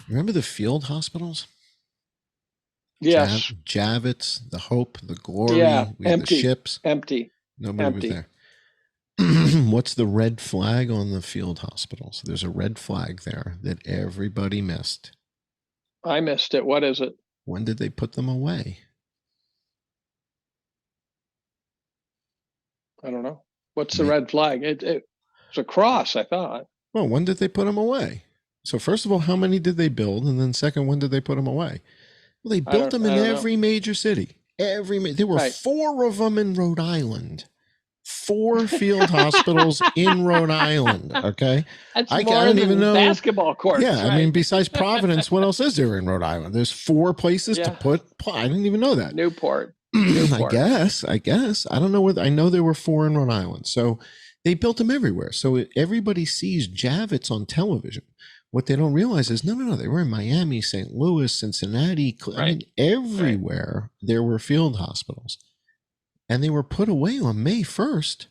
Remember the field hospitals? Yes. Javits, the Hope, the Glory. Yeah. We had Empty. the ships. Empty. Nobody Empty. was there. What's the red flag on the field hospitals? There's a red flag there that everybody missed. I missed it. What is it? When did they put them away? I don't know. What's the red flag? It's a cross, I thought. Well, when did they put them away? So first of all, how many did they build? And then second, when did they put them away? Well, they built them in every major city. There were 4 of them in Rhode Island. 4 field hospitals in Rhode Island. Okay, that's I don't even know basketball courts. Yeah, I mean, besides Providence, what else is there in Rhode Island? There's 4 places to put. I didn't even know that. Newport. I guess. I don't know whether I know there were 4 in Rhode Island. So they built them everywhere. So everybody sees Javits on television. What they don't realize is, no, they were in Miami, St. Louis, Cincinnati. I mean, everywhere there were field hospitals. And they were put away on May 1st.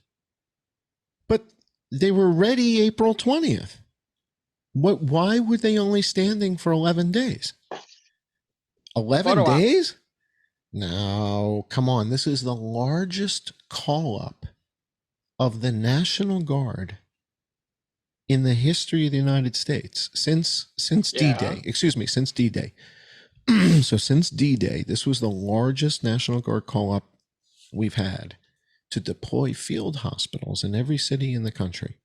But they were ready April 20th. Why were they only standing for 11 days? 11 days? No, come on. This is the largest call-up of the National Guard in the history of the United States since D-Day. Excuse me, since D-Day. So since D-Day, this was the largest National Guard call-up we've had to deploy field hospitals in every city in the country.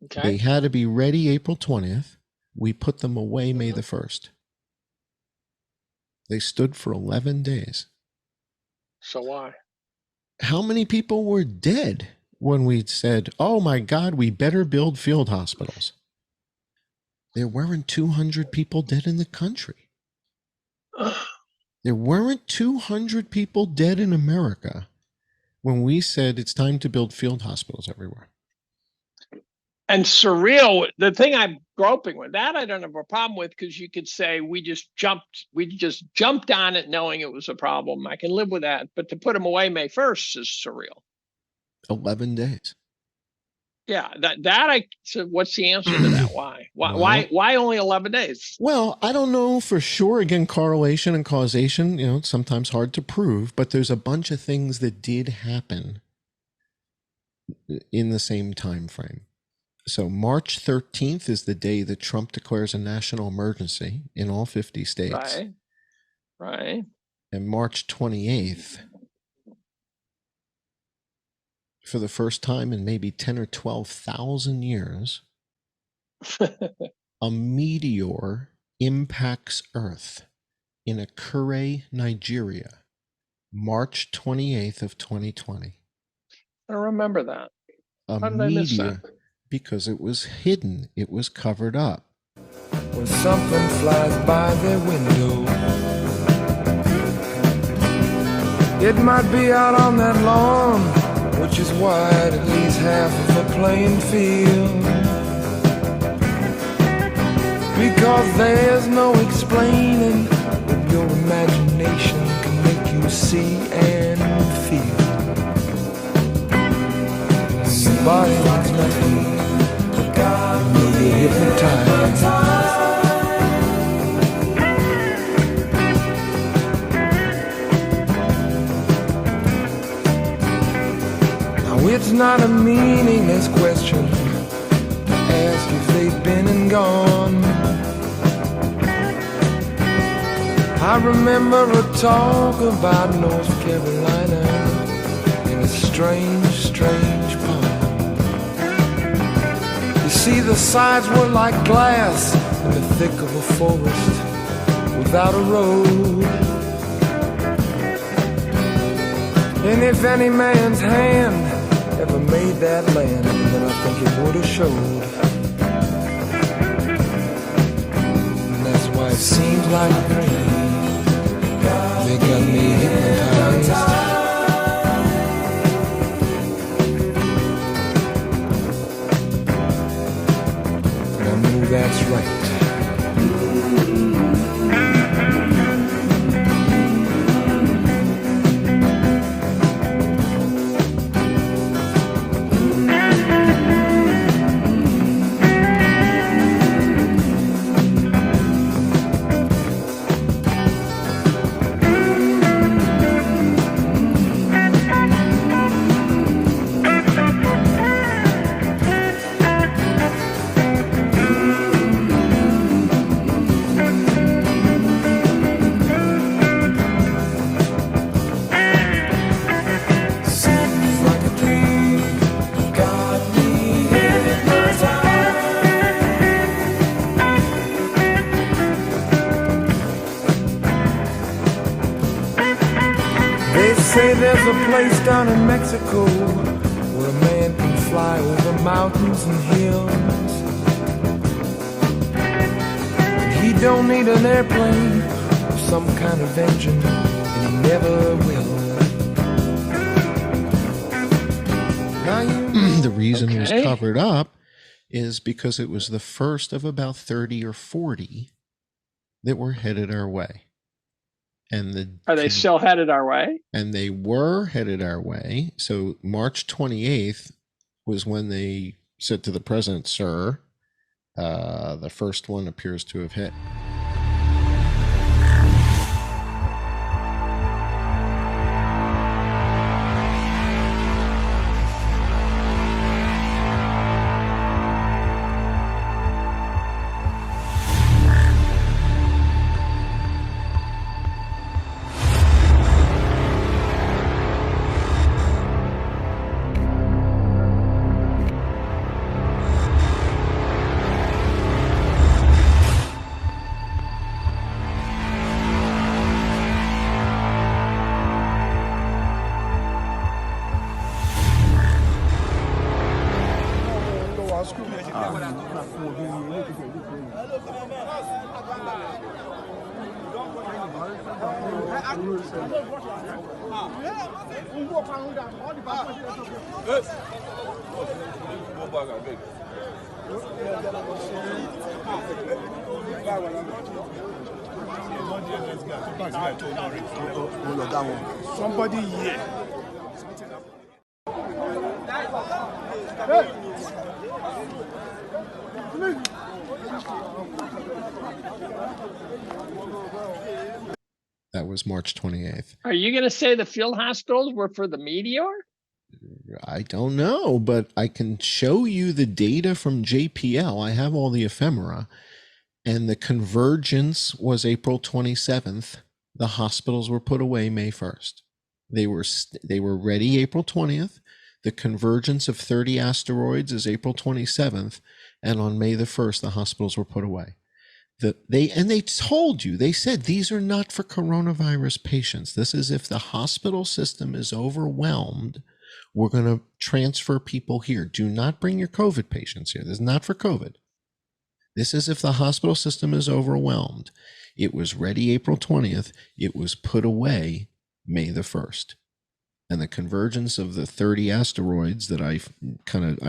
Okay. They had to be ready April 20th. We put them away May the 1st. They stood for 11 days. So why? How many people were dead when we said, oh my God, we better build field hospitals? There weren't 200 people dead in the country. There weren't 200 people dead in America when we said it's time to build field hospitals everywhere. And surreal, the thing I'm groping with, that I don't have a problem with, because you could say we just jumped on it knowing it was a problem. I can live with that. But to put them away May 1st is surreal. 11 days. Yeah, so what's the answer to that? Why only 11 days? Well, I don't know for sure. Again, correlation and causation, it's sometimes hard to prove, but there's a bunch of things that did happen in the same time frame. So March 13th is the day that Trump declares a national emergency in all 50 states. Right. And March 28th, for the first time in maybe 10 or 12,000 years, a meteor impacts Earth in Akure, Nigeria, March 28th of 2020. I remember that. How did I miss that? Because it was hidden. It was covered up. When something flies by their window, it might be out on that lawn, which is wide at least half of a playing field. Because there's no explaining what your imagination can make you see and feel. Your body wants nothing, you'll be hypnotized. It's not a meaningless question to ask if they've been and gone. I remember a talk about North Carolina in a strange, strange pond. The see, the sides were like glass in the thick of a forest without a road. And if any man's hand ever made that land, then I think it would have showed. And that's why it seems like a dream. They got me hypnotized. And I know that's right. Say there's a place down in Mexico where a man can fly over mountains and hills. And he don't need an airplane or some kind of engine, and he never will. The reason it was covered up is because it was the first of about 30 or 40 that were headed our way. And are they still headed our way? And they were headed our way. So March 28th was when they said to the president, "Sir, the first one appears to have hit." Somebody here. That was March 28th. Are you going to say the field hospitals were for the meteor? I don't know, but I can show you the data from JPL. I have all the ephemera. And the convergence was April 27th. The hospitals were put away May 1st. They were ready April 20th. The convergence of 30 asteroids is April 27th. And on May the 1st, the hospitals were put away. They told you, they said, these are not for coronavirus patients. This is if the hospital system is overwhelmed, we're going to transfer people here. Do not bring your COVID patients here. This is not for COVID. This is if the hospital system is overwhelmed. It was ready April 20th. It was put away May the 1st. And the convergence of the 30 asteroids that I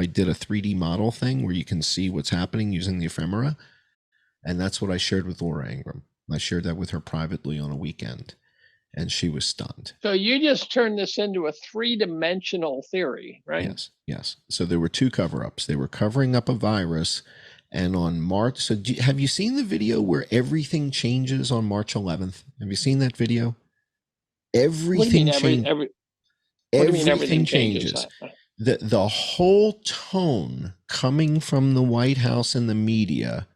did a 3D model thing where you can see what's happening using the ephemera. And that's what I shared with Laura Ingram. I shared that with her privately on a weekend, and she was stunned. So you just turned this into a three-dimensional theory, right? Yes. So there were two cover-ups. They were covering up a virus, and on March, so have you seen the video where everything changes on March 11th? Have you seen that video? Everything changes. Everything changes. The whole tone coming from the White House and the media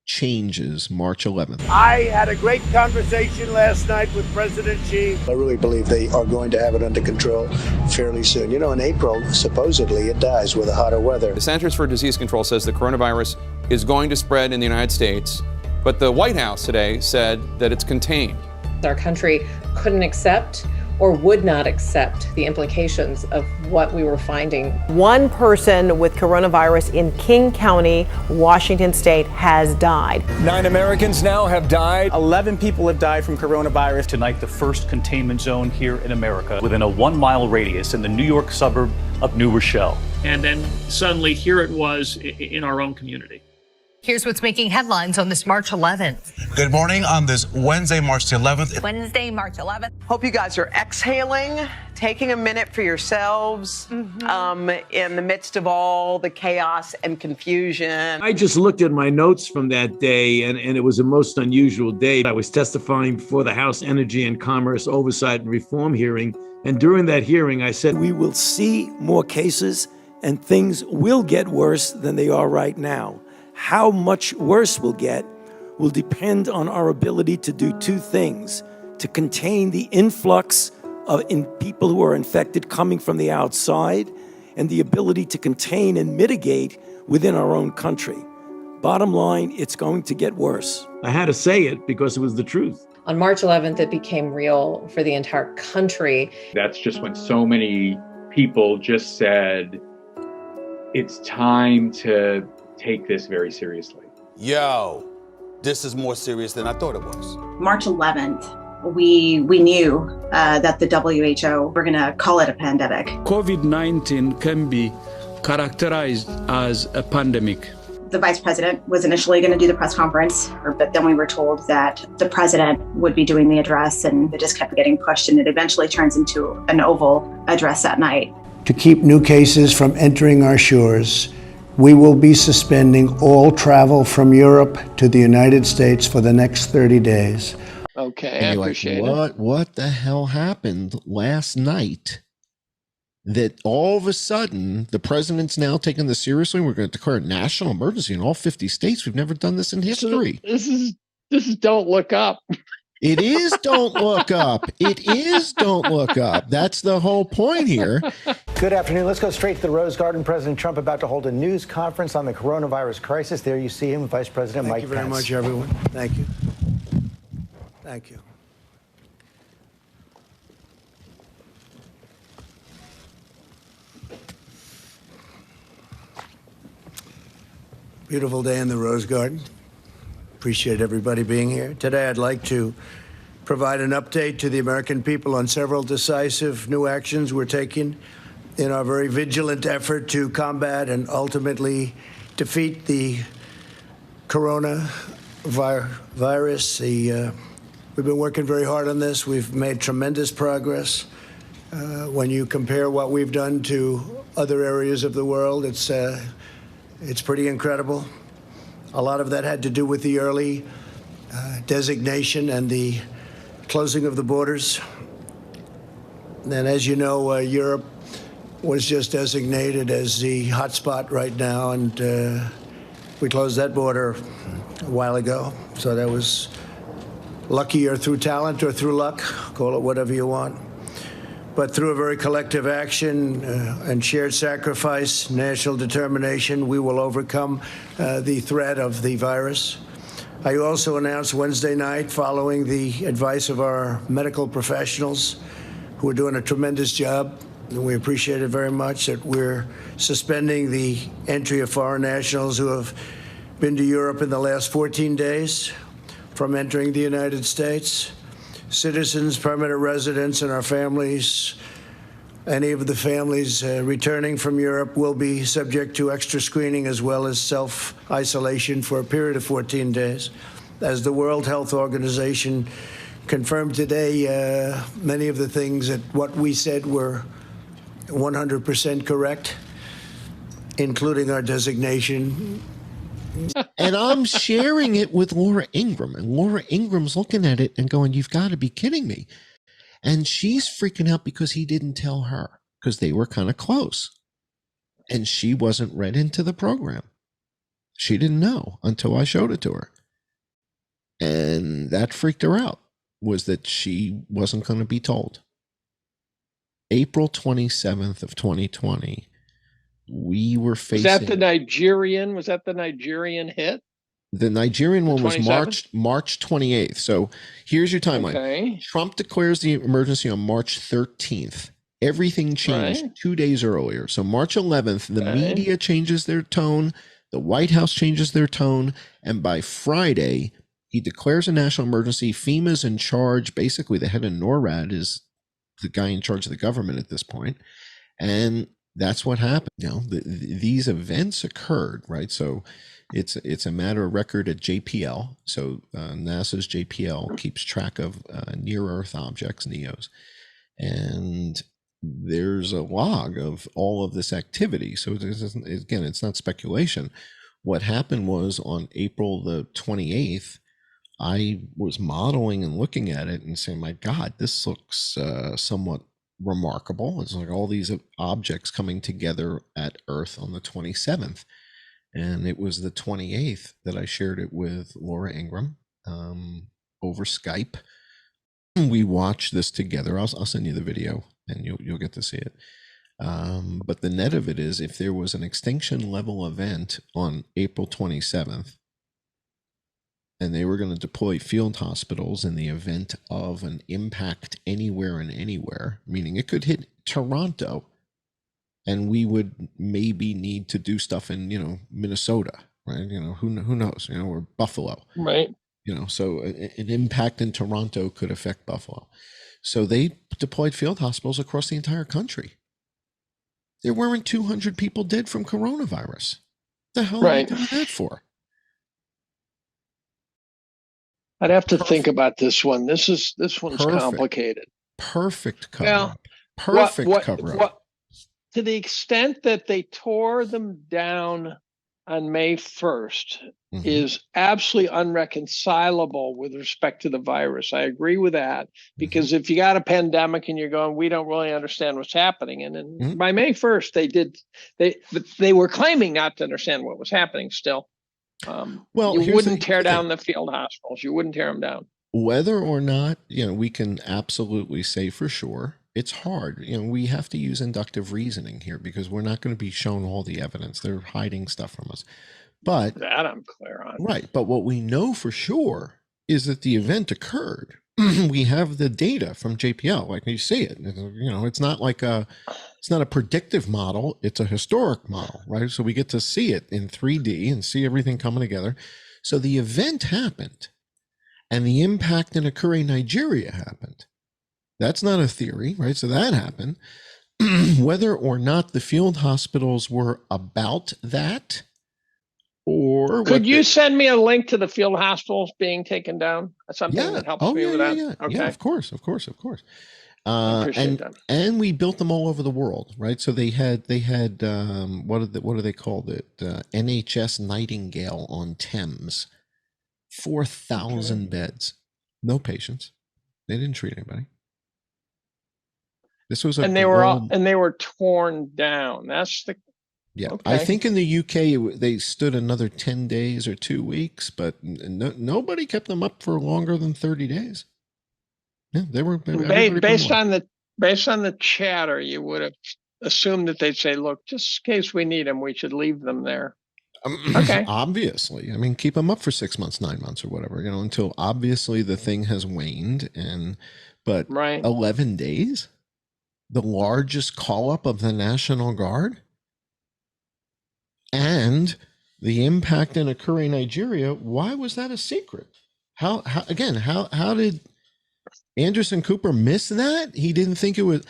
changes March 11th. I had a great conversation last night with President Xi. I really believe they are going to have it under control fairly soon. You know, in April, supposedly it dies with the hotter weather. The Centers for Disease Control says the coronavirus is going to spread in the United States, but the White House today said that it's contained. Our country couldn't accept or would not accept the implications of what we were finding. One person with coronavirus in King County, Washington State, has died. 9 Americans now have died. 11 people have died from coronavirus. Tonight, the first containment zone here in America within a 1-mile radius in the New York suburb of New Rochelle. And then suddenly here it was in our own community. Here's what's making headlines on this March 11th. Good morning on this Wednesday, March 11th. Wednesday, March 11th. Hope you guys are exhaling, taking a minute for yourselves in the midst of all the chaos and confusion. I just looked at my notes from that day, and it was a most unusual day. I was testifying before the House Energy and Commerce Oversight and Reform hearing, and during that hearing, I said, we will see more cases, and things will get worse than they are right now. How much worse we'll get will depend on our ability to do two things: to contain the influx of people who are infected coming from the outside, and the ability to contain and mitigate within our own country. Bottom line, it's going to get worse. I had to say it because it was the truth. On March 11th, it became real for the entire country. That's just when so many people just said, it's time to take this very seriously. Yo, this is more serious than I thought it was. March 11th, we knew that the WHO were going to call it a pandemic. COVID-19 can be characterized as a pandemic. The vice president was initially going to do the press conference, but then we were told that the president would be doing the address, and it just kept getting pushed, and it eventually turns into an Oval address that night. To keep new cases from entering our shores, we will be suspending all travel from Europe to the United States for the next 30 days. Okay, I appreciate it. What the hell happened last night that all of a sudden the president's now taking this seriously? We're going to declare a national emergency in all 50 states. We've never done this in history. This is Don't Look Up. It is Don't Look Up. It is Don't Look Up. That's the whole point here. Good afternoon. Let's go straight to the Rose Garden. President Trump about to hold a news conference on the coronavirus crisis. There you see him, Vice President Mike Pence. Thank you very much, everyone. Thank you. Thank you. Beautiful day in the Rose Garden. Appreciate everybody being here. Today, I'd like to provide an update to the American people on several decisive new actions we're taking in our very vigilant effort to combat and ultimately defeat the coronavirus. We've been working very hard on this. We've made tremendous progress. When you compare what we've done to other areas of the world, it's pretty incredible. A lot of that had to do with the early designation and the closing of the borders. And as you know, Europe was just designated as the hotspot right now, and we closed that border a while ago. So that was lucky, or through talent or through luck, call it whatever you want. But through a very collective action and shared sacrifice, national determination, we will overcome the threat of the virus. I also announced Wednesday night, following the advice of our medical professionals, who are doing a tremendous job, and we appreciate it very much, that we're suspending the entry of foreign nationals who have been to Europe in the last 14 days from entering the United States. Citizens, permanent residents, and our families, any of the families returning from Europe, will be subject to extra screening as well as self-isolation for a period of 14 days. As the World Health Organization confirmed today, many of the things that what we said were 100% correct, including our designation. And I'm sharing it with Laura Ingraham, and Laura Ingram's looking at it and going, "You've got to be kidding me." And she's freaking out because he didn't tell her, because they were kind of close. And she wasn't read into the program. She didn't know until I showed it to her. And that freaked her out, was that she wasn't going to be told. April 27th of 2020, we were facing... Was that the Nigerian hit? The Nigerian one was 27th? March 28th. So here's your timeline. Okay. Trump declares the emergency on March 13th. Everything changed 2 days earlier. So March 11th, the media changes their tone. The White House changes their tone. And by Friday, he declares a national emergency. FEMA's in charge. Basically, the head of NORAD is the guy in charge of the government at this point. And that's what happened. You know, these events occurred, right? So it's a matter of record at JPL. So NASA's JPL keeps track of near-Earth objects, NEOs. And there's a log of all of this activity. So again, it's not speculation. What happened was on April the 28th, I was modeling and looking at it and saying, my God, this looks somewhat remarkable. It's like all these objects coming together at Earth on the 27th. And it was the 28th that I shared it with Laura Ingraham over Skype. We watched this together. I'll send you the video and you'll get to see it. But the net of it is, if there was an extinction level event on April 27th, and they were going to deploy field hospitals in the event of an impact anywhere and anywhere, meaning it could hit Toronto, and we would maybe need to do stuff in, Minnesota, right? Who knows, or Buffalo. Right. So an impact in Toronto could affect Buffalo. So they deployed field hospitals across the entire country. There weren't 200 people dead from coronavirus. The hell are they doing that for? I'd have to think about this one. This one's complicated. Perfect cover-up. Perfect cover-up. To the extent that they tore them down on May 1st is absolutely unreconcilable with respect to the virus. I agree with that, because if you got a pandemic and you're going, we don't really understand what's happening. And then by May 1st, they were claiming not to understand what was happening still. Well, you wouldn't tear down the field hospitals. You wouldn't tear them down. Whether or not, we can absolutely say for sure, it's hard. We have to use inductive reasoning here because we're not going to be shown all the evidence. They're hiding stuff from us. But that I'm clear on. Right. But what we know for sure is that the event occurred. We have the data from JPL. Like you see it, it's not like it's not a predictive model. It's a historic model, right? So we get to see it in 3D and see everything coming together. So the event happened and the impact in Akure, Nigeria happened. That's not a theory, right? So that happened. Whether or not the field hospitals were about that, or could you send me a link to the field hospitals being taken down? That's something that helps me with that. Okay. Yeah, of course. And we built them all over the world, right? So they had what do they called it? NHS Nightingale on Thames, 4,000 beds, no patients. They didn't treat anybody. This was and they were torn down. That's the I think in the UK they stood another 10 days or 2 weeks, but nobody kept them up for longer than 30 days. Yeah, they were based on the chatter. You would have assumed that they'd say, "Look, just in case we need them, we should leave them there." Okay. Obviously, keep them up for 6 months, 9 months, or whatever, until obviously the thing has waned. But 11 days, the largest call up of the National Guard. And the impact in Akure, Nigeria, why was that a secret? How did Anderson Cooper miss that? He didn't think it was.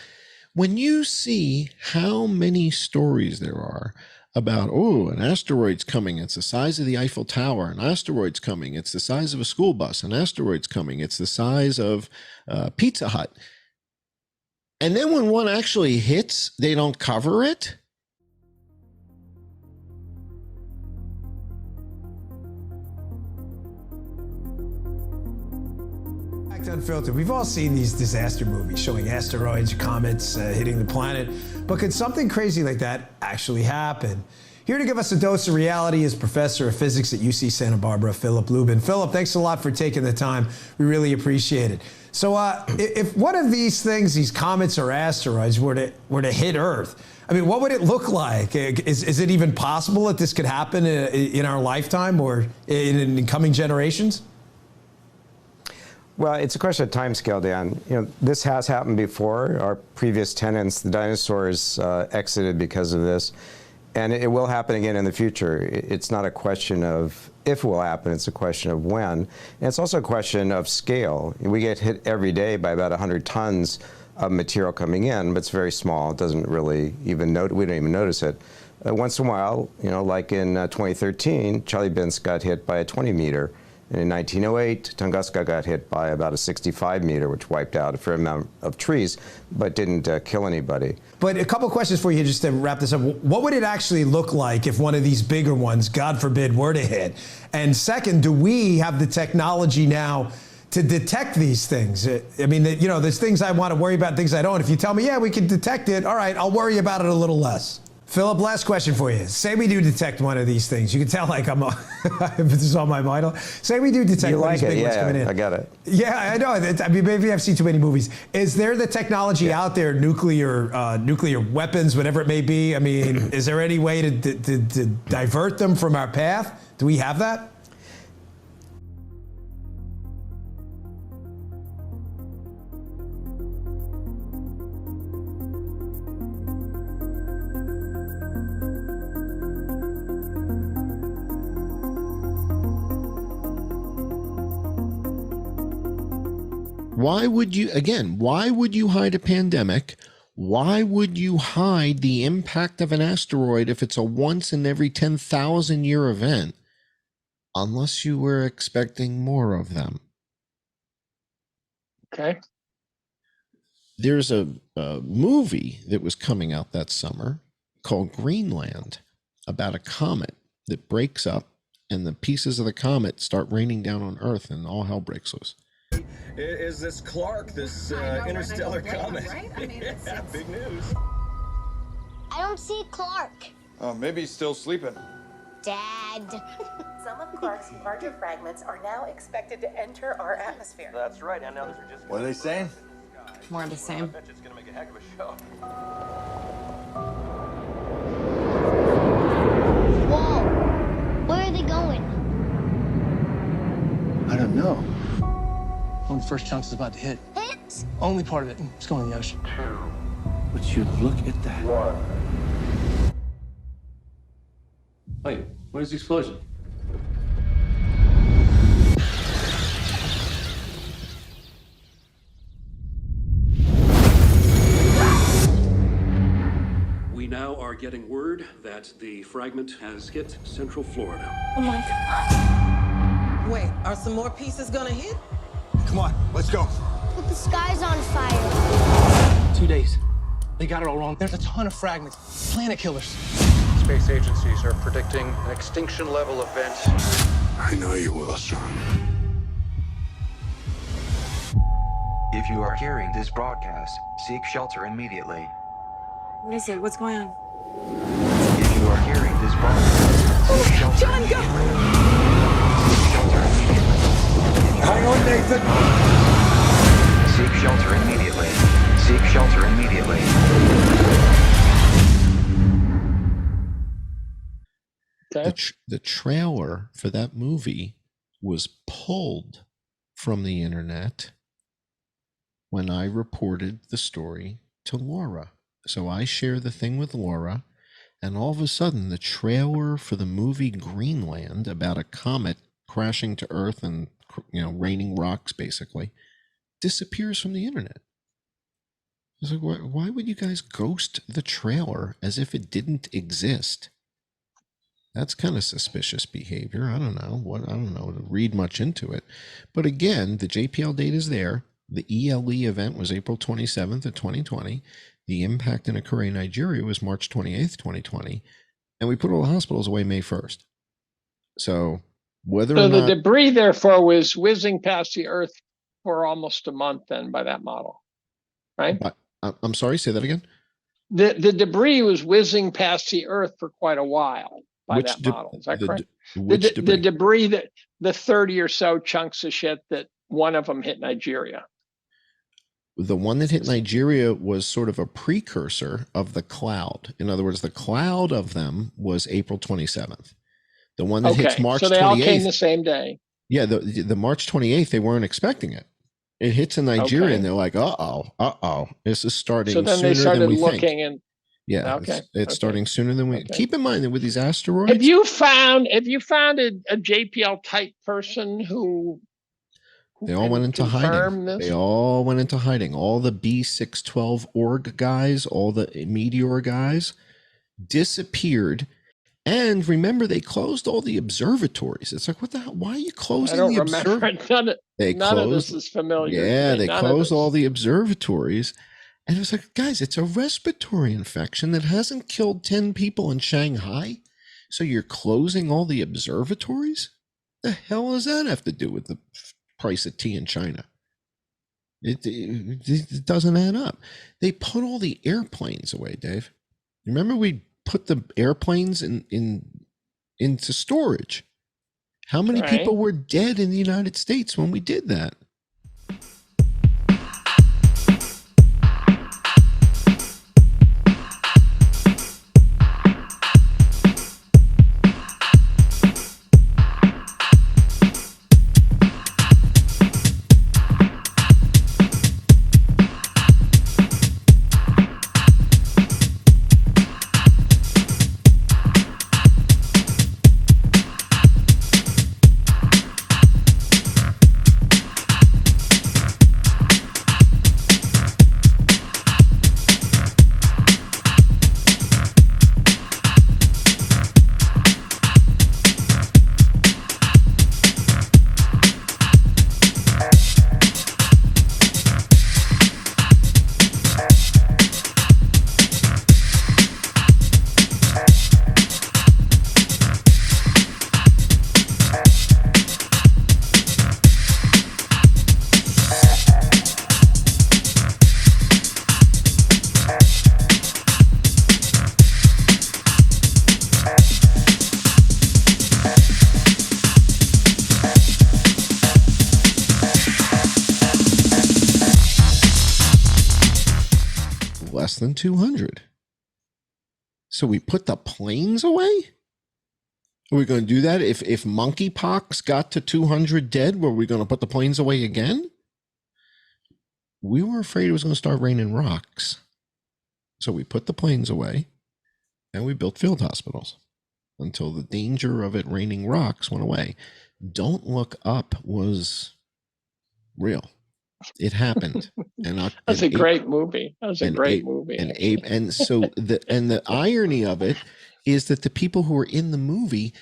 When you see how many stories there are about, an asteroid's coming, it's the size of the Eiffel Tower, an asteroid's coming, it's the size of a school bus, an asteroid's coming, it's the size of Pizza Hut. And then when one actually hits, they don't cover it. Unfiltered. We've all seen these disaster movies showing asteroids, comets hitting the planet, but could something crazy like that actually happen? Here to give us a dose of reality is Professor of Physics at UC Santa Barbara, Philip Lubin. Philip, thanks a lot for taking the time. We really appreciate it. So if one of these things, these comets or asteroids, were to hit Earth, I mean, what would it look like? Is it even possible that this could happen in our lifetime or in coming generations? Well, it's a question of timescale, Dan. You know, this has happened before. Our previous tenants, the dinosaurs, exited because of this, and it will happen again in the future. It's not a question of if it will happen, it's a question of when. And it's also a question of scale. We get hit every day by about 100 tons of material coming in, but it's very small. It doesn't really even we don't even notice it. Once in a while, you know, like in 2013, Chelyabinsk got hit by a 20-meter. And in 1908, Tunguska got hit by about a 65-meter, which wiped out a fair amount of trees, but didn't kill anybody. But a couple questions for you just to wrap this up. What would it actually look like if one of these bigger ones, God forbid, were to hit? And second, do we have the technology now to detect these things? I mean, you know, there's things I want to worry about, things I don't. If you tell me, yeah, we can detect it, all right, I'll worry about it a little less. Philip, last question for you. Say we do detect one of these things. You can tell like I'm, this is on my mind. Say we do detect one of these big ones coming in. I got it. Yeah, I know. I mean, maybe I've seen too many movies. Is there the technology out there, nuclear weapons, whatever it may be? I mean, is there any way to divert them from our path? Do we have that? Why would you hide a pandemic? Why would you hide the impact of an asteroid if it's a once in every 10,000 year event? Unless you were expecting more of them. Okay. There's a movie that was coming out that summer called Greenland about a comet that breaks up and the pieces of the comet start raining down on Earth and all hell breaks loose. Is this Clark, this interstellar comet? Right? I mean, yeah, big news. I don't see Clark. Oh, maybe he's still sleeping. Dad. Some of Clark's larger fragments are now expected to enter our atmosphere. That's right, and now these are just... What are they saying? More of the same. I bet you it's gonna make a heck of a show. Whoa. Where are they going? I don't know. One of the first chunks is about to hit. Hit? Only part of it. It's going in the ocean. Would you look at that? Wait, where's the explosion? We now are getting word that the fragment has hit Central Florida. Oh my God. Wait, are some more pieces gonna hit? Come on, let's go. But the sky's on fire. 2 days. They got it all wrong. There's a ton of fragments. Planet killers. Space agencies are predicting an extinction level event. I know you will, son. If you are hearing this broadcast, seek shelter immediately. What is it? What's going on? If you are hearing this broadcast, seek shelter John, immediately. go! Seek shelter immediately. Hang on, Nathan. Seek shelter immediately. Seek shelter immediately. Okay. The trailer for that movie was pulled from the internet when I reported the story to Laura. So I share the thing with Laura, and all of a sudden the trailer for the movie Greenland about a comet crashing to Earth and, you know, raining rocks basically disappears from the internet. I was like, why would you guys ghost the trailer as if it didn't exist? That's kind of suspicious behavior. I don't know to read much into it. But again, the JPL data is there. The ELE event was April 27th of 2020. The impact in Akure, Nigeria was March 28th, 2020. And we put all the hospitals away May 1st. So whether or not... the debris, therefore, was whizzing past the Earth for almost a month then by that model, right? I'm sorry, say that again? the debris was whizzing past the Earth for quite a while by that model. Is that correct? The debris that the 30 or so chunks of shit that one of them hit Nigeria. The one that hit Nigeria was sort of a precursor of the cloud. In other words, the cloud of them was April 27th. The one that hits March 28th. So they all came the same day. Yeah, the March 28th, they weren't expecting it. It hits in Nigeria, and they're like, uh-oh. This is starting sooner than we think. So then they started looking and... Yeah, it's starting sooner than we... Keep in mind that with these asteroids... Have you found a JPL type person who they all went into hiding. They all went into hiding. All the B612 org guys, all the Meteor guys disappeared. And remember, they closed all the observatories. It's like, what the hell? Why are you closing the observatories? None of this is familiar. Yeah, they closed all the observatories. And it was like, guys, it's a respiratory infection that hasn't killed 10 people in Shanghai. So you're closing all the observatories? The hell does that have to do with the price of tea in China? It doesn't add up. They put all the airplanes away, Dave. Remember we put the airplanes into storage. How many people were dead in the United States when we did that? Than 200. So we put the planes away? Are we going to do that? If monkeypox got to 200 dead, were we going to put the planes away again? We were afraid it was going to start raining rocks. So we put the planes away and we built field hospitals until the danger of it raining rocks went away. Don't Look Up was real. It happened. And that's a great movie. That was a great movie. And so the irony of it is that the people who are in the movie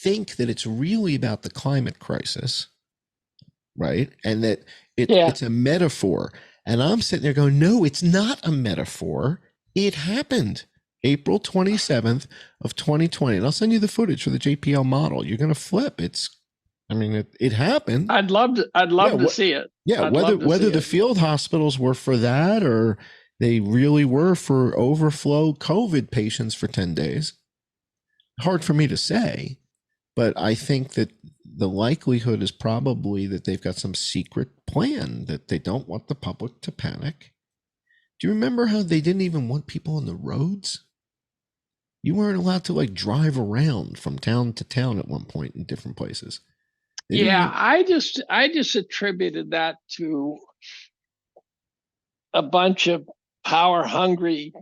think that it's really about the climate crisis, right? And that it's a metaphor. And I'm sitting there going, no, it's not a metaphor. It happened April 27th of 2020. And I'll send you the footage for the JPL model. You're going to flip. It happened. I'd love to see it. Yeah, whether the field hospitals were for that or they really were for overflow COVID patients for 10 days, hard for me to say. But I think that the likelihood is probably that they've got some secret plan that they don't want the public to panic. Do you remember how they didn't even want people on the roads? You weren't allowed to drive around from town to town at one point in different places. I just attributed that to a bunch of power hungry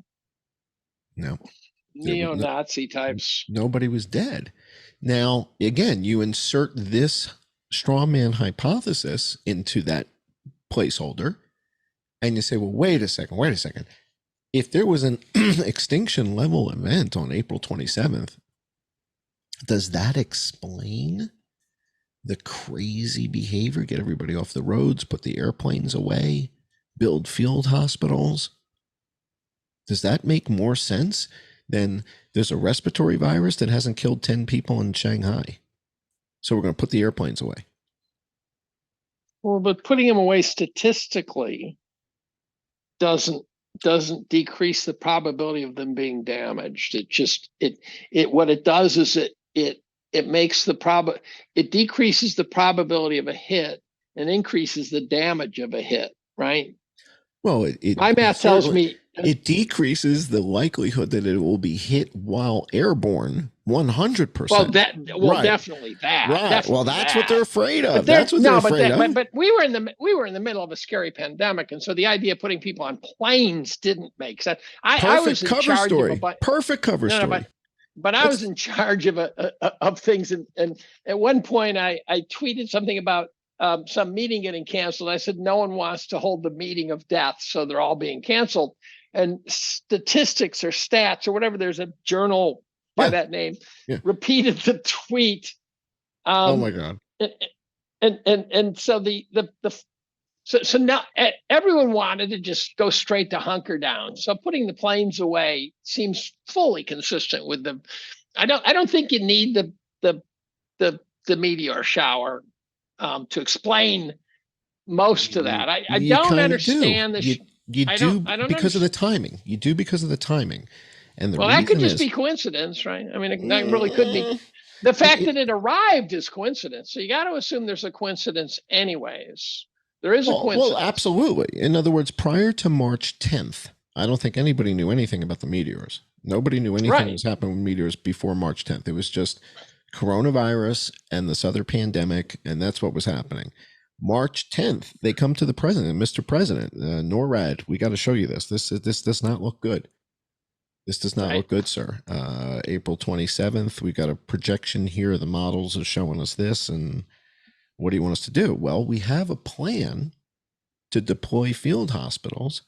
neo-Nazi types. Nobody was dead. Now, again, you insert this straw man hypothesis into that placeholder and you say, well, wait a second. If there was an extinction level event on April 27th, does that explain the crazy behavior? Get everybody off the roads, put the airplanes away, build field hospitals. Does that make more sense than there's a respiratory virus that hasn't killed 10 people in Shanghai? So we're going to put the airplanes away. Well, but putting them away statistically doesn't doesn't decrease the probability of them being damaged. What it does is it makes it decreases the probability of a hit and increases the damage of a hit, right? Well, my math tells me it decreases the likelihood that it will be hit while airborne 100%. Well, right. definitely that. Right. Definitely well, that's that. what they're afraid of. But That's what they're afraid of. But we were in the middle of a scary pandemic, and so the idea of putting people on planes didn't make sense. I was in cover charge story. of a Perfect cover story. But I was in charge of things, and at one point I tweeted something about some meeting getting canceled. I said no one wants to hold the meeting of death, so they're all being canceled. And statistics or stats or whatever, there's a journal by that name, repeated the tweet. Oh my God! And so so now everyone wanted to just go straight to hunker down. So putting the planes away seems fully consistent with the. I don't think you need the meteor shower to explain most of that. I don't understand the. You do because of the timing. You do because of the timing, and well, that could just be coincidence, right? I mean, that really could be. The fact that it arrived is coincidence. So you got to assume there's a coincidence, anyways. There is a coincidence. Well, absolutely. In other words, prior to March 10th, I don't think anybody knew anything about the meteors. Nobody knew anything was happening with meteors before March 10th. It was just coronavirus and this other pandemic, and that's what was happening. March 10th, they come to the president, Mr. President, NORAD, we got to show you this. This does not look good. This does not look good, sir. April 27th, we got a projection here. The models are showing us this. And what do you want us to do? Well, we have a plan to deploy field hospitals.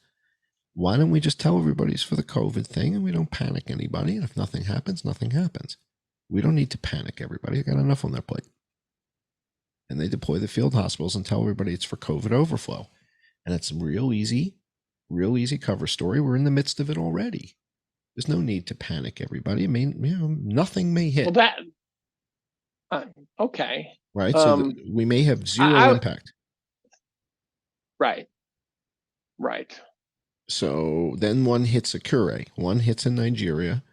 Why don't we just tell everybody it's for the COVID thing and we don't panic anybody? And if nothing happens, nothing happens. We don't need to panic everybody. I got enough on their plate. And they deploy the field hospitals and tell everybody it's for COVID overflow. And it's real easy cover story. We're in the midst of it already. There's no need to panic everybody. I mean, nothing may hit. Well, okay. Right. So we may have zero impact. Right. So then one hits Akure, one hits in Nigeria,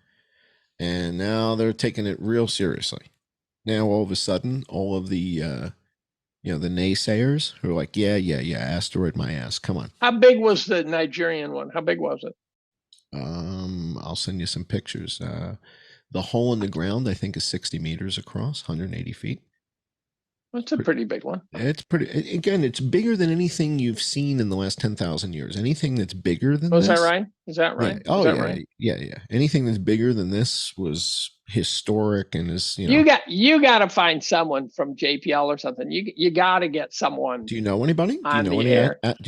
and now they're taking it real seriously. Now, all of a sudden, all of the, the naysayers who are like, yeah, asteroid my ass. Come on. How big was the Nigerian one? How big was it? I'll send you some pictures. The hole in the ground, I think, is 60 meters across, 180 feet. That's a pretty big one. It's pretty. Again, it's bigger than anything you've seen in the last 10,000 years. Anything that's bigger than this. Is that right? Is that right? Yeah. Oh, yeah, right? Yeah. Anything that's bigger than this was historic and is, You got to find someone from JPL or something. You got to get someone. Do you know anybody? Do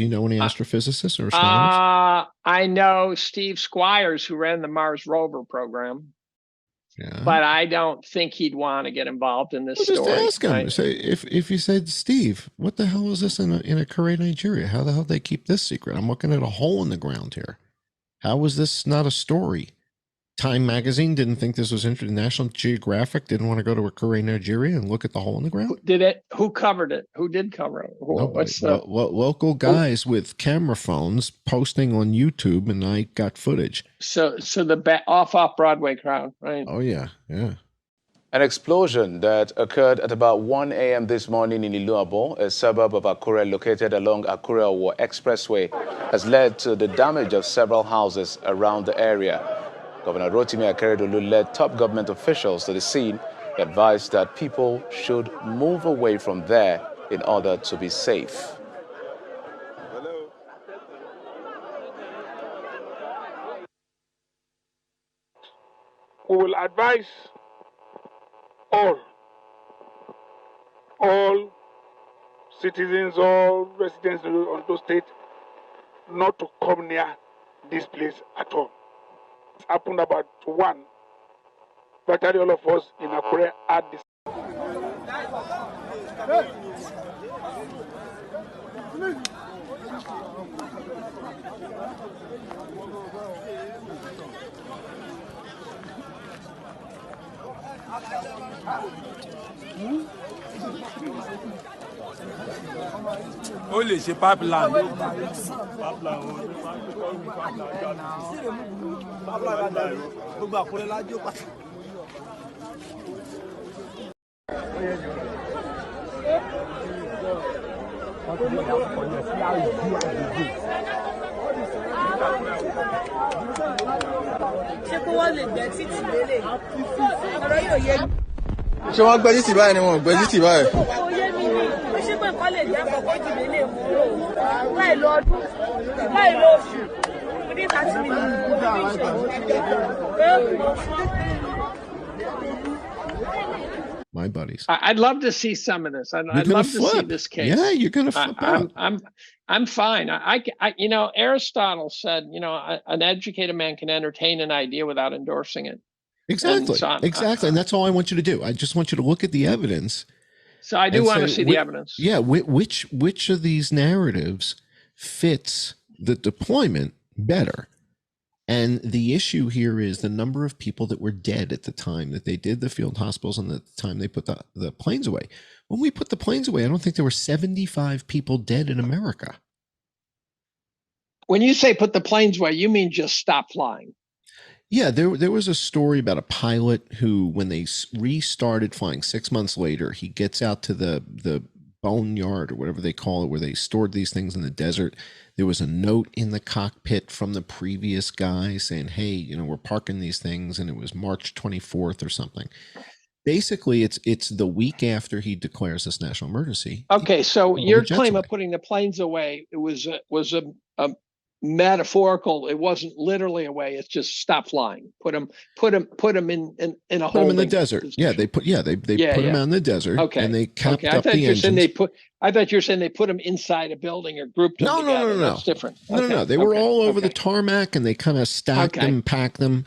you know any astrophysicists or astronomers? I know Steve Squires, who ran the Mars rover program. Yeah. But I don't think he'd want to get involved in this story. Just ask him. Say, if you said, Steve, what the hell is this in Akure, Nigeria? How the hell they keep this secret? I'm looking at a hole in the ground here. How is this not a story? Time magazine didn't think this was interesting. National Geographic didn't want to go to Akure, Nigeria and look at the hole in the ground. Who covered it? Who did cover it? Local guys with camera phones posting on YouTube, and I got footage. So the off Broadway crowd, right? Oh yeah. An explosion that occurred at about 1 a.m. this morning in Iluabo, a suburb of Akure located along Akure-Owo Expressway, has led to the damage of several houses around the area. Governor Rotimi Akeredolu led top government officials to the scene. He advised that people should move away from there in order to be safe. We will advise all citizens, all residents of Ondo State not to come near this place at all. It happened about 1. Virtually all of us in Akure had this. ṣé wọ́n gbẹ́ títì báyìí ni wọ́n gbẹ́ títì báyìí. My buddies. I'd love to see some of this. I'd love to see this case. Yeah, you're going to flip out. I'm fine. I you know, Aristotle said, you know, an educated man can entertain an idea without endorsing it. Exactly. Exactly. And that's all I want you to do. I just want you to look at the evidence. So I do want to see the evidence. Yeah. Which of these narratives fits the deployment better? And the issue here is the number of people that were dead at the time that they did the field hospitals and the time they put the planes away. When we put the planes away, I don't think there were 75 people dead in America. When you say put the planes away, you mean just stop flying? Yeah, there was a story about a pilot who, when they restarted flying 6 months later, he gets out to the boneyard or whatever they call it, where they stored these things in the desert. There was a note in the cockpit from the previous guy saying, hey, you know, we're parking these things, and it was March 24th or something. Basically, it's the week after he declares this national emergency. Okay, so your claim of putting the planes away, it was a metaphorical. It wasn't literally away. It's just stop flying. Put them in a hole. Put them in the desert. Yeah, they put them out in the desert. Okay, and they capped up the engines. I thought you were saying they put them inside a building or grouped them together. No. That's different. No. They were all over the tarmac, and they kind of stacked them, packed them.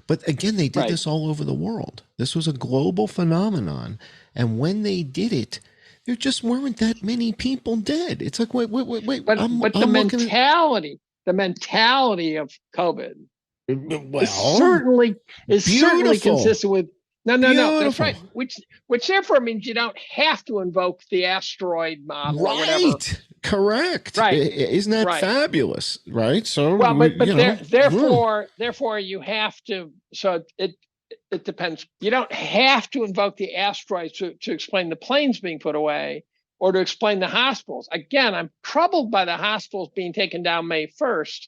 But again, they did this all over the world. This was a global phenomenon. And when they did it, there just weren't that many people dead. It's like, wait. But the mentality of COVID is certainly consistent with no. That's right. Which therefore means you don't have to invoke the asteroid model. Or whatever. Correct. Right. Isn't that fabulous? Right. So therefore you have to. So it depends. You don't have to invoke the asteroids to explain the planes being put away or to explain the hospitals. Again, I'm troubled by the hospitals being taken down May 1st.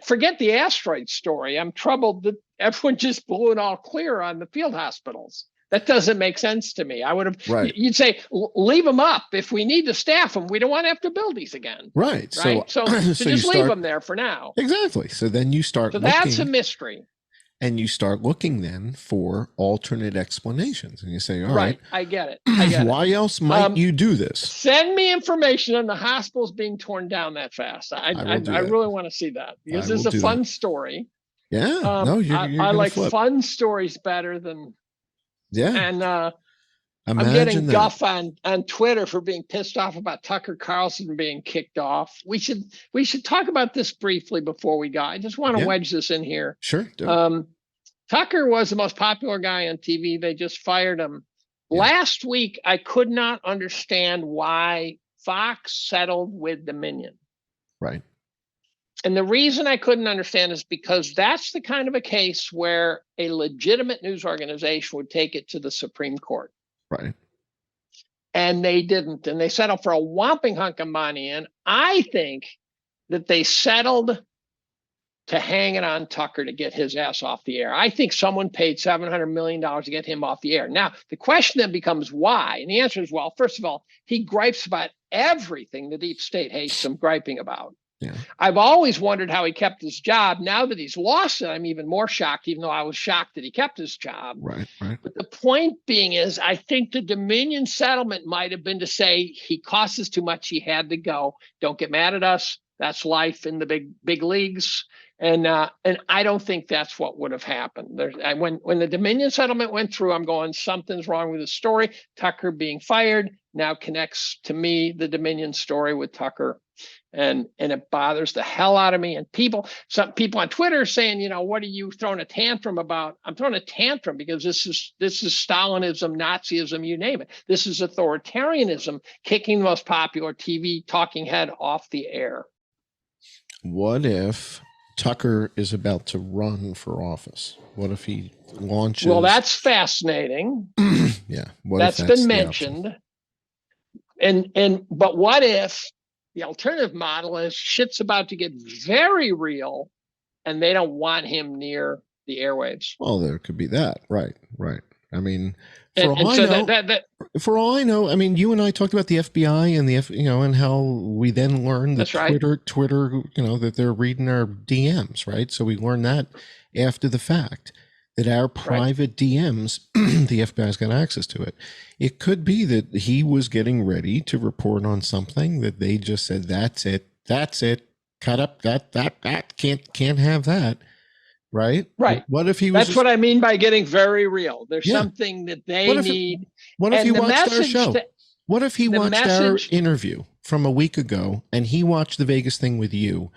Forget the asteroid story. I'm troubled that everyone just blew it all clear on the field hospitals. That doesn't make sense to me. I would have, you'd say, leave them up. If we need to staff them, we don't want to have to build these again. Right. So just leave them there for now. Exactly. So then you start looking. So that's a mystery. And you start looking then for alternate explanations. And you say, all right. I get it. Why else might you do this? Send me information on the hospitals being torn down that fast. I really want to see that, because it's a fun story. Yeah. I like fun stories better than. Yeah. And I'm getting guff on Twitter for being pissed off about Tucker Carlson being kicked off. We should talk about this briefly before we go. I just want to wedge this in here. Sure. Tucker was the most popular guy on TV. They just fired him. Yeah. Last week, I could not understand why Fox settled with Dominion. Right. And the reason I couldn't understand is because that's the kind of a case where a legitimate news organization would take it to the Supreme Court. Right. And they didn't. And they settled for a whopping hunk of money. And I think that they settled to hang it on Tucker to get his ass off the air. I think someone paid $700 million to get him off the air. Now, the question then becomes why? And the answer is, well, first of all, he gripes about everything the deep state hates him griping about. Yeah. I've always wondered how he kept his job. Now that he's lost it, I'm even more shocked, even though I was shocked that he kept his job. Right. But the point being is, I think the Dominion settlement might have been to say he cost us too much. He had to go. Don't get mad at us. That's life in the big leagues. And I don't think that's what would have happened. When the Dominion settlement went through, I'm going, something's wrong with the story. Tucker being fired now connects to me the Dominion story with Tucker, and it bothers the hell out of me. And some people on Twitter are saying, what are you throwing a tantrum about? I'm throwing a tantrum because this is Stalinism, Nazism, you name it. This is authoritarianism, kicking the most popular TV talking head off the air. What if Tucker is about to run for office? What if he launches? Well, that's fascinating. Yeah, that's been mentioned. But what if the alternative model is shit's about to get very real, and they don't want him near the airwaves? Well, there could be that. Right. I mean, for all I know, I mean, you and I talked about the FBI and and how we then learned that Twitter, that they're reading our DMs, right? So we learned that after the fact, that our private DMs, the FBI's got access to it. It could be that he was getting ready to report on something that they just said, that's it, cut up, that can't have that. Right. What if he was? That's what I mean by getting very real. There's something that they need. What if he watched our show? What if he watched our interview from a week ago and he watched the Vegas thing with you,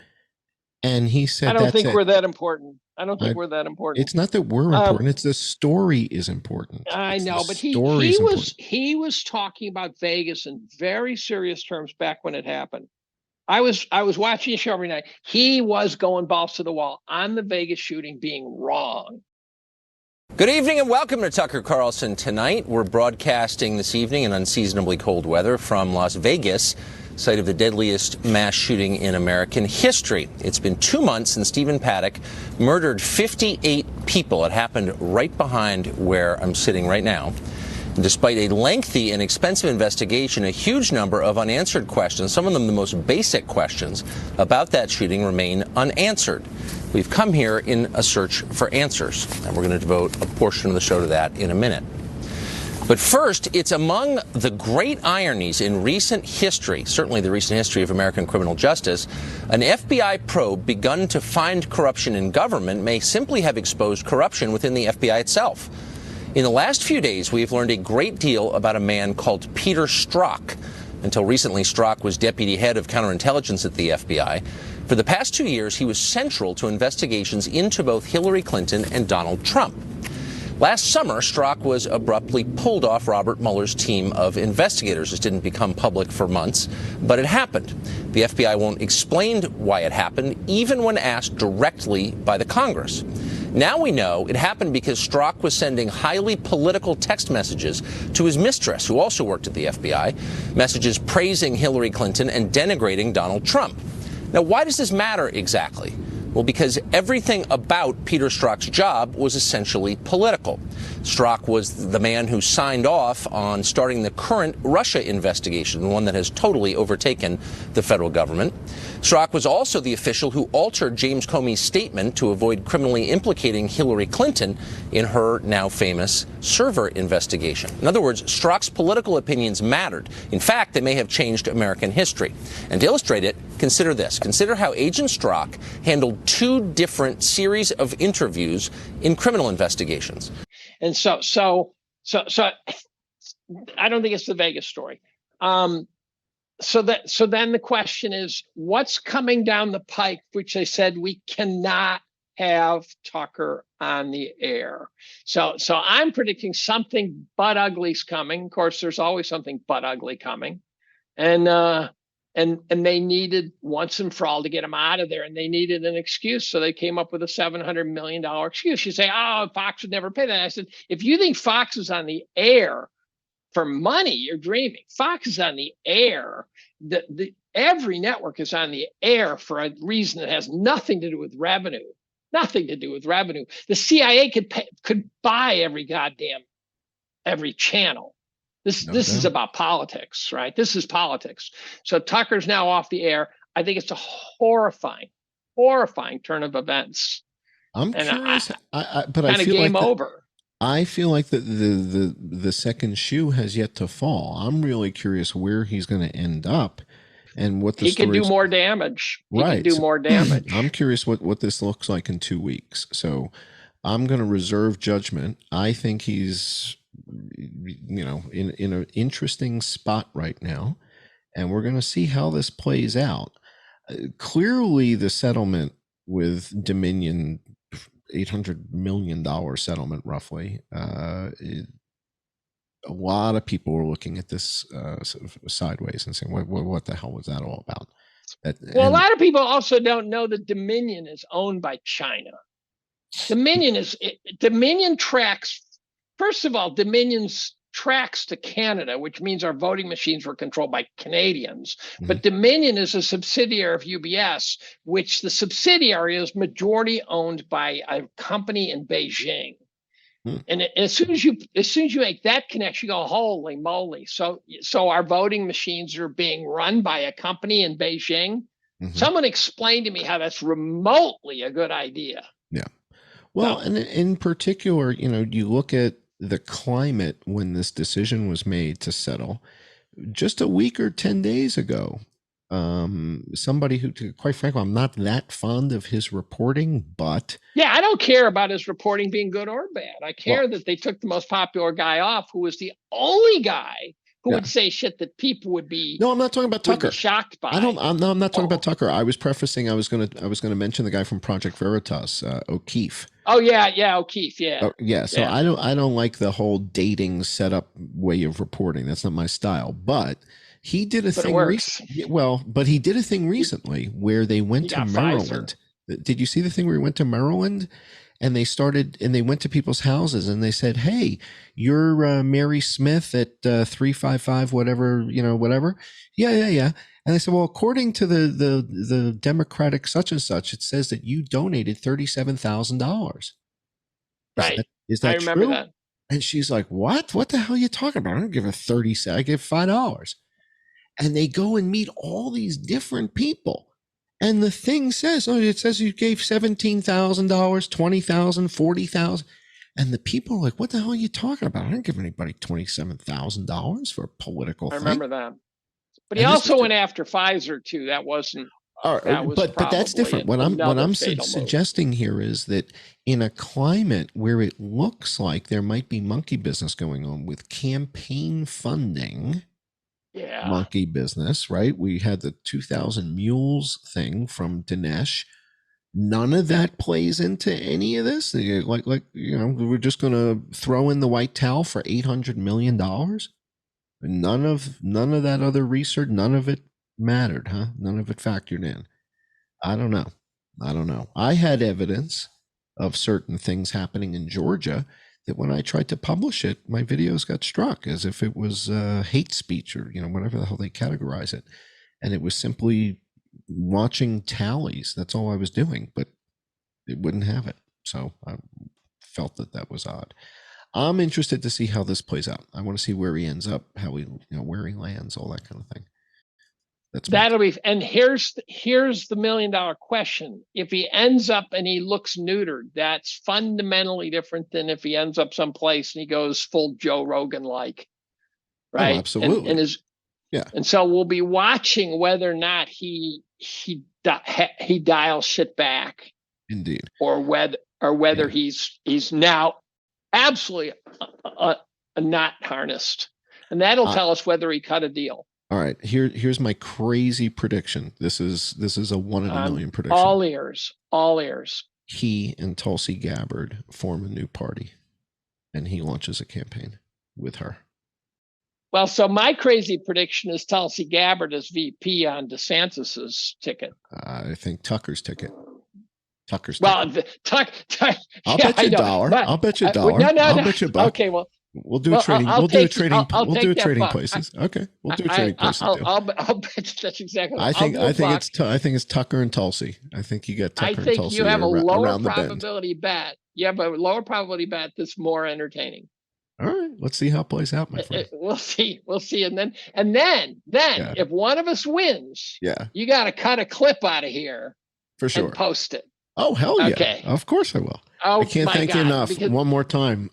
and he said, I don't think we're that important. I don't think we're that important. It's not that we're important. It's the story is important. I know, but he was talking about Vegas in very serious terms back when it happened. I was watching a show every night. He was going balls to the wall on the Vegas shooting being wrong. Good evening and welcome to Tucker Carlson Tonight. We're broadcasting this evening in unseasonably cold weather from Las Vegas, site of the deadliest mass shooting in American history. It's been 2 months since Stephen Paddock murdered 58 people. It happened right behind where I'm sitting right now. Despite a lengthy and expensive investigation, a huge number of unanswered questions, some of them the most basic questions about that shooting, remain unanswered. We've come here in a search for answers, and we're going to devote a portion of the show to that in a minute. But first, it's among the great ironies in recent history, certainly the recent history of American criminal justice, an FBI probe begun to find corruption in government may simply have exposed corruption within the FBI itself. In the last few days, we have learned a great deal about a man called Peter Strzok. Until recently, Strzok was deputy head of counterintelligence at the FBI. For the past 2 years, he was central to investigations into both Hillary Clinton and Donald Trump. Last summer, Strzok was abruptly pulled off Robert Mueller's team of investigators. This didn't become public for months, but it happened. The FBI won't explain why it happened, even when asked directly by the Congress. Now we know it happened because Strzok was sending highly political text messages to his mistress, who also worked at the FBI, messages praising Hillary Clinton and denigrating Donald Trump. Now, why does this matter exactly? Well, because everything about Peter Strzok's job was essentially political. Strzok was the man who signed off on starting the current Russia investigation, the one that has totally overtaken the federal government. Strzok was also the official who altered James Comey's statement to avoid criminally implicating Hillary Clinton in her now famous server investigation. In other words, Strzok's political opinions mattered. In fact, they may have changed American history. And to illustrate it, consider this. Consider how Agent Strzok handled 2 different series of interviews in criminal investigations. And so I don't think it's the Vegas story. So then the question is, what's coming down the pike, which they said we cannot have Tucker on the air. So I'm predicting something but ugly's coming. Of course, there's always something but ugly coming. And they needed once and for all to get him out of there, and they needed an excuse. So they came up with a $700 million excuse. You say, oh, Fox would never pay that. I said, if you think Fox is on the air for money, you're dreaming. Fox is on the air. Every network is on the air for a reason that has nothing to do with revenue. Nothing to do with revenue. The CIA could buy every channel. This is about politics, right? This is politics. So Tucker's now off the air. I think it's a horrifying turn of events. I'm curious, but I feel game over. I feel like the second shoe has yet to fall. I'm really curious where he's going to end up, and what the he could do stories- more damage. He Right. could do more damage. I'm curious what this looks like in 2 weeks. So I'm going to reserve judgment. I think he's, in an interesting spot right now, and we're going to see how this plays out. Clearly, the settlement with Dominion, $800 million settlement, roughly. A lot of people were looking at this sort of sideways and saying, "What the hell was that all about?" Well, a lot of people also don't know that Dominion is owned by China. Dominion tracks. First of all, Dominion's tracks to Canada, which means our voting machines were controlled by Canadians. Mm-hmm. But Dominion is a subsidiary of UBS, which the subsidiary is majority owned by a company in Beijing. And as soon as you make that connection, you go, holy moly! So our voting machines are being run by a company in Beijing. Mm-hmm. Someone explained to me how that's remotely a good idea. Yeah. Well, and in particular, you look at the climate when this decision was made to settle. Just a week or 10 days ago, somebody who, quite frankly, I'm not that fond of his reporting, but yeah, I don't care about his reporting being good or bad. I care that they took the most popular guy off, who was the only guy who would say shit that people would be. No, I'm not talking about Tucker. Shocked by. I'm not talking about Tucker. I was prefacing. I was gonna mention the guy from Project Veritas, O'Keefe. Oh yeah, O'Keefe. Yeah. Yeah. So I don't like the whole dating setup way of reporting. That's not my style. But he did a thing. But he did a thing recently where they went to Maryland. Pfizer. Did you see the thing where he went to Maryland? And they went to people's houses and they said, "Hey, you're Mary Smith at 355 whatever, whatever." Yeah. And they said, "Well, according to the Democratic such and such, it says that you donated $37,000." Right. Is that I remember true? that. And she's like, "What? What the hell are you talking about? I don't give her 30 cents. I give $5." And they go and meet all these different people. And the thing says, it says you gave $17,000, $20,000, $40,000. And the people are like, "What the hell are you talking about? I didn't give anybody $27,000 for a political thing." I remember that. But he also went after Pfizer too. That wasn't. But that's different. What I'm suggesting here is that in a climate where it looks like there might be monkey business going on with campaign funding. Yeah. Monkey business, right? We had the 2,000 mules thing from Dinesh. None of that plays into any of this. Like we're just going to throw in the white towel for $800 million. None of that other research, none of it mattered, huh? None of it factored in. I don't know. I had evidence of certain things happening in Georgia that when I tried to publish it, my videos got struck as if it was hate speech or whatever the hell they categorize it, and it was simply watching tallies. That's all I was doing, but it wouldn't have it. So I felt that was odd. I'm interested to see how this plays out. I want to see where he ends up, how he where he lands, all that kind of thing. That'll be. And here's the $1 million question: if he ends up and he looks neutered, that's fundamentally different than if he ends up someplace and he goes full Joe Rogan like, right? Oh, absolutely. And so we'll be watching whether or not he dials shit back. Indeed. Or whether he's now absolutely not harnessed, and that'll tell us whether he cut a deal. All right, here's my crazy prediction. This is a 1 in a million prediction. All ears. He and Tulsi Gabbard form a new party, and he launches a campaign with her. Well, so my crazy prediction is Tulsi Gabbard as VP on DeSantis's ticket. I think Tucker's ticket. Well, I'll yeah, bet you $1. I'll bet you $1. No. I'll bet you $1. Okay, well. We'll do a trading. We'll do a trading buck. places. Okay, we'll do a trading places. I'll bet that's exactly. I think it's Tucker and Tulsi. I think you get Tucker and Tulsi. I think you have a lower probability bet. Yeah, but a lower probability bet that's more entertaining. All right, let's see how it plays out, my friend. We'll see, and then if one of us wins, you got to cut a clip out of here for sure and post it. Oh hell yeah! Okay, of course I will. Oh, I can't thank you enough. One more time.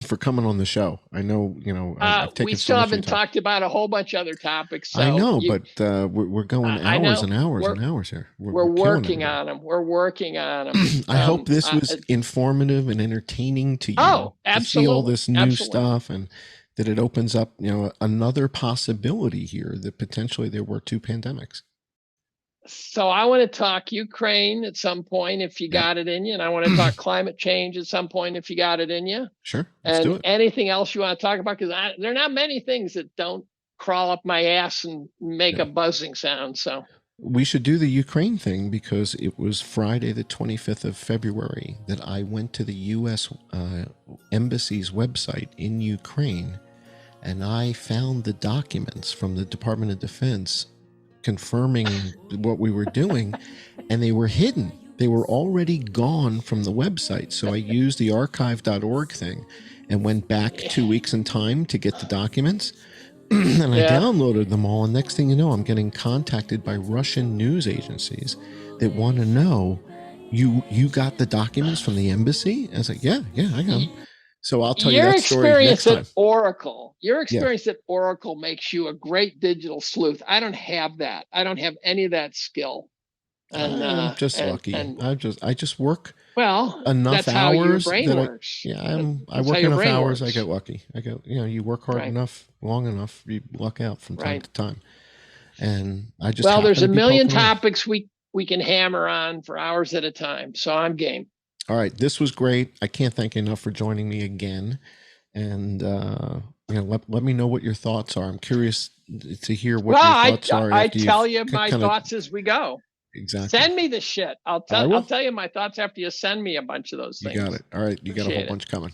for coming on the show. I know, I've taken we so still much of your haven't time. talked about a whole bunch of other topics. So I know, but we're going hours and hours and hours here. We're working on them. We're working on them. I hope this was informative and entertaining to you. Oh, To see absolutely. all this new stuff, and that it opens up, another possibility here that potentially there were two pandemics. So I want to talk Ukraine at some point if you got it in you, and I want to talk climate change at some point if you got it in you. Sure, let's do it. Anything else you want to talk about? Because there are not many things that don't crawl up my ass and make a buzzing sound. So we should do the Ukraine thing, because it was Friday the 25th of February that I went to the U.S. Embassy's website in Ukraine, and I found the documents from the Department of Defense confirming what we were doing, and they were hidden. They were already gone from the website. So I used the archive.org thing and went back 2 weeks in time to get the documents. And I downloaded them all. And next thing you know, I'm getting contacted by Russian news agencies that want to know, you got the documents from the embassy? I was like, yeah, I got them. So I'll tell you that story next time. Your experience at Oracle makes you a great digital sleuth. I don't have that. I don't have any of that skill. And I'm just lucky. I just work enough that's hours. How your brain works. I work enough hours. I get lucky. You work hard enough, long enough, you luck out from time to time. And I just there's a million topics we can hammer on for hours at a time. So I'm game. All right, this was great. I can't thank you enough for joining me again. And let me know what your thoughts are. I'm curious to hear what your thoughts are. I tell you my thoughts as we go. Exactly. Send me the shit. I'll tell you my thoughts after you send me a bunch of those things. You got it. All right, you got a whole bunch coming.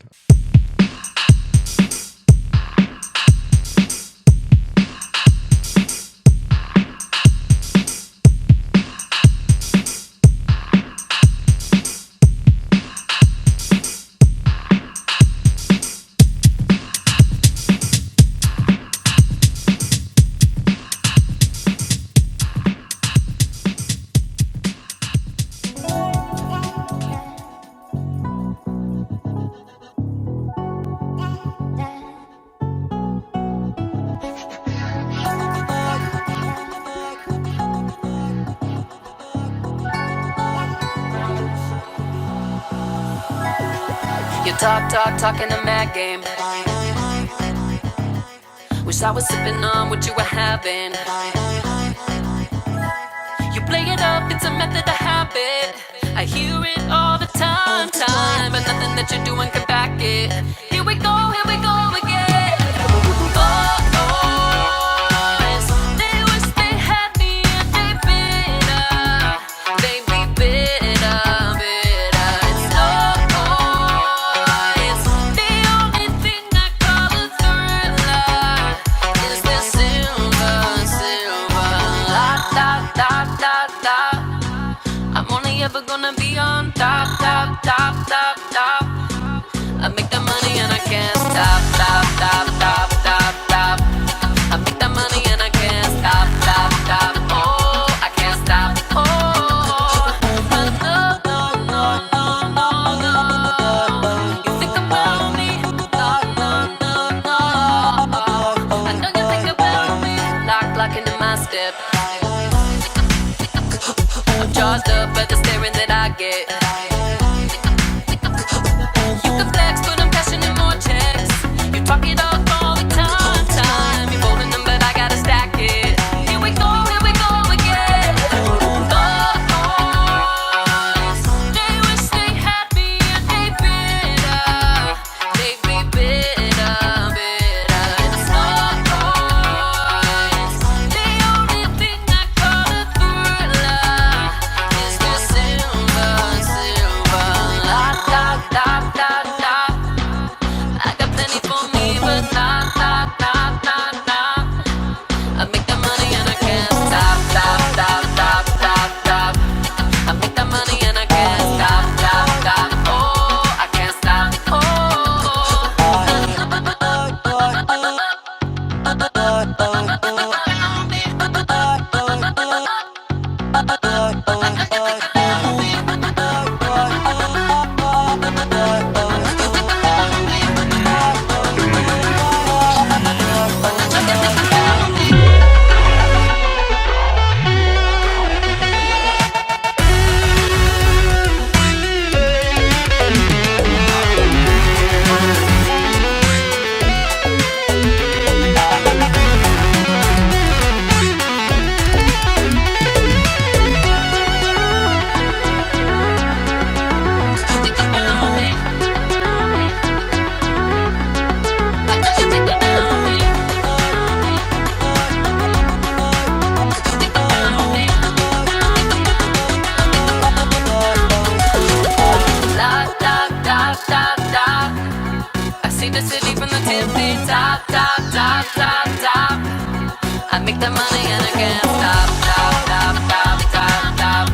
You talking a mad game. Wish I was sipping on what you were having. You play it up, it's a method of habit. I hear it all the time, but nothing that you're doing can back it. Here we go again. Boys, they wish they had me and they bitter. They be bitter. It's noise. The only thing I call a thriller is the silver. I'm only ever gonna be on top. I make that money and I can't stop. I make that money and I can't stop. Oh, I can't stop. Oh, no. You think about me? No. I know you think about me. Locking in my step. I'm charged up at the staring that I get. You can flex, but I'm see the city from the tippy top, top, top, top, top. I make the money and I can't stop, stop, stop, stop, stop, stop.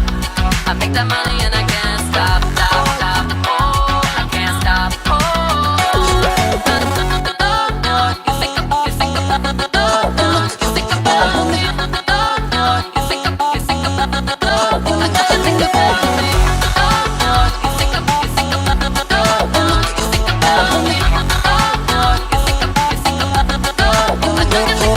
I make the money and I can't stop, stop, stop. Oh, I can't stop. Oh, you think about me. You think about me. You think about me. You think about me. I know you think